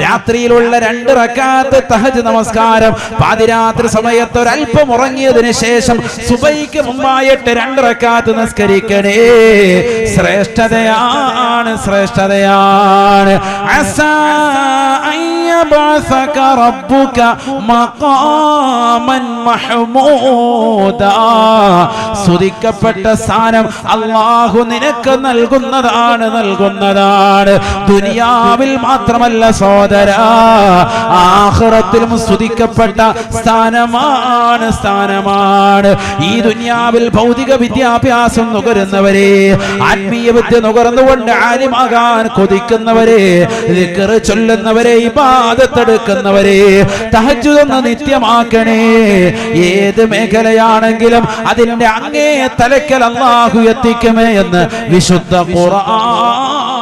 രാത്രിയിലുള്ള 2 റക്അത്ത് തഹജ്ജുദ് നമസ്കാരം, പാതിരാത്രി സമയത്ത് ഒരല്പം ഉറങ്ങിയതിനു ശേഷം സുബഹിക്ക് മുമ്പായിട്ട് 2 റക്അത്ത് നിസ്കരിക്കണേ. ശ്രേഷ്ഠതയാണ്, ശ്രേഷ്ഠതയാണ്. അസാ അയ്യബഅസക റബ്ബുക മഖാമൻ മഹ്മൂദാ. സ്തുതിക്കപ്പെട്ട സ്ഥാനം അല്ലാഹു നിനക്ക് നൽകുന്നതാണ്, നൽകുന്നതാണ്. ദുനിയാവിൽ മാത്രമല്ല സഹോദരാ, ആഖിറത്തിലും സ്തുതിക്കപ്പെട്ട സ്ഥാനമാണ്, സ്ഥാനമാണ്. ഈ ദുനിയാവിൽ ഭൗതിക വിദ്യാഭ്യാസം നുകരുന്നവരെ, ആത്മീയ വിദ്യ നുകർന്നുകൊണ്ട് ആലിമാകാൻ കൊതിക്കുന്നവരെ, ദിക്ർ ചൊല്ലുന്നവരെ, ഇബാദത്ത് എടുക്കുന്നവരെ, തഹജ്ജുദ് ഒന്ന് നിത്യമാക്കണേ. ഏത് മേഖലയാണെങ്കിലും അതിന്റെ അങ്ങേ തലക്കൽ അല്ലാഹു എത്തിക്കുമേ എന്ന് വിശുദ്ധ ഖുർആൻ